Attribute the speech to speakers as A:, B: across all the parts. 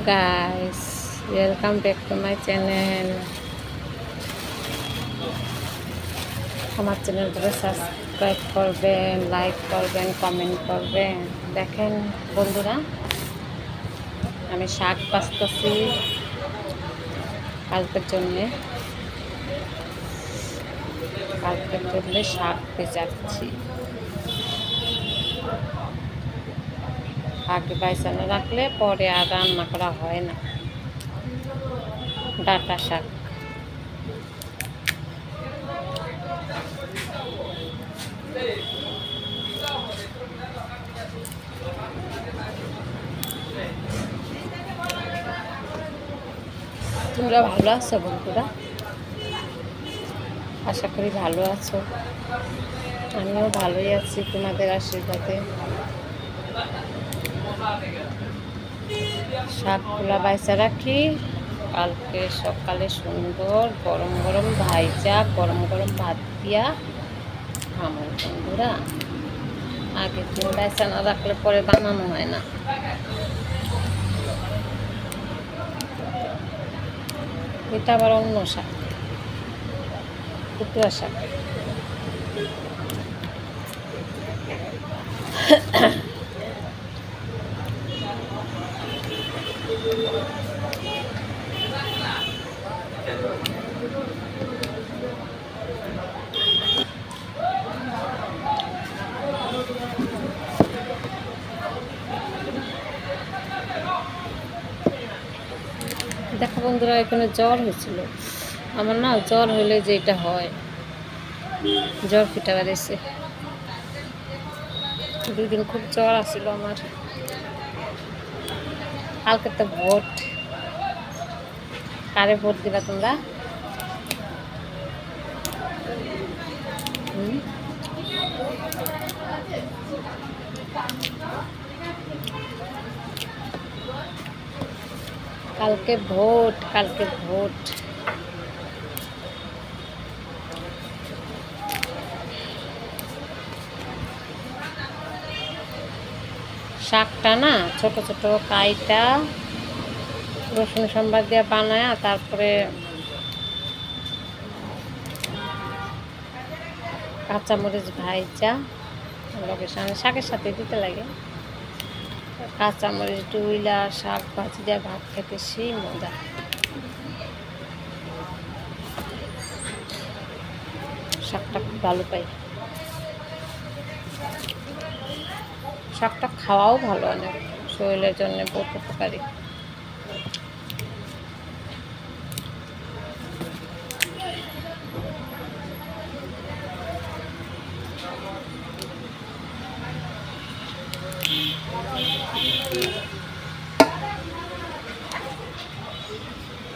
A: guys, welcome back to my channel. আমার চ্যানেলটা subscribe করবেন, লাইক করবেন, কমেন্ট করবেন। দেখেন বন্ধুরা, আমি শাক বাছতেছি কালকের জন্য শাক ভেজাচ্ছি। আগে বাইসানো রাখলে পরে আর রান্না করা হয় না। ডাঁটা শাক তোমরা ভালো আছো বন্ধুরা? আশা করি ভালো আছো। আমিও ভালোই আছি তোমাদের আশীর্বাদে। শাকগুলা বাইসা রাখি, কালকে সকালে সুন্দর গরম গরম ভাইজা গরম গরম ভাত দিয়া খামো বন্ধুরা। আগের দিন বাইসা না রাখলে পরে বানানো হয় না। এটা আবার অন্য শাক, কুতুয়া শাক। দেখো বন্ধুরা, এখানে জ্বর হয়েছিল আমার। না, জ্বর হলে যেটা হয়, জ্বর ফিটা বেড়েছে। 2 দিন খুব জ্বর আসছিল আমার। কালকে তো ভোট, কারে ভোট দিবা তোমরা? কালকে ভোট। শাকটা না ছোট ছোট কাইটা রসুন সম্বার দিয়ে বানায়, তারপরে কাঁচামরিচ ভাইজা শাকের সাথে দিতে লাগে। কাঁচামরিচ ডুইলা শাক ভাজি দিয়ে ভাত খেতে সেই মজা। শাকটা খুব ভালো পাই। শাকটা খাওয়াও ভালো, অনেক শরীরের জন্য বহুত উপকারী।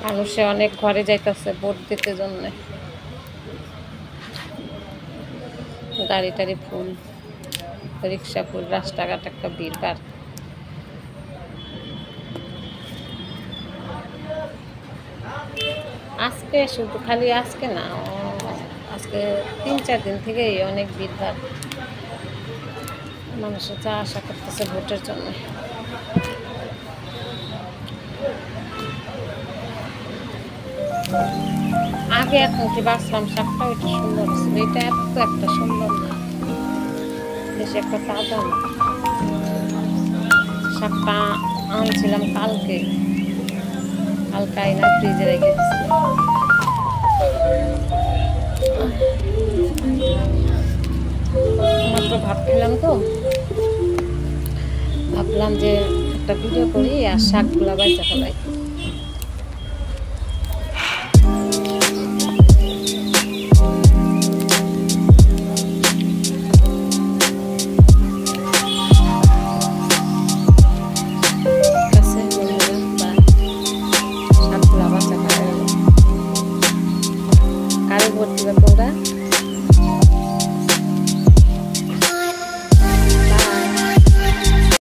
A: মানুষে অনেক ঘরে যাইতেছে ভোট দিতে জন্য। গাড়ি টাড়ি ফুল, রিক্সা ফুল, রাস্তাঘাট একটা ভিড়ভাড়। আজকে শুধু খালি আজকে না, আজকে 3-4 দিন থেকেই অনেক ভিড়ভাড়। মানুষের যা আশা করতেছে ভোটের জন্য। আগে এখন কি বাঁচলাম, শাকটা ওইটা সুন্দর ছিল, এটা এত একটা সুন্দর না, বেশি একটা তাজা না। শাকটা আনছিলাম কালকে আইনা ফ্রিজে রেখে দিচ্ছিলাম। মাত্র ভাত খেলাম তো, ভাবলাম যে একটা ভিডিও করি আর শাকগুলা বাইচা ফেলাই।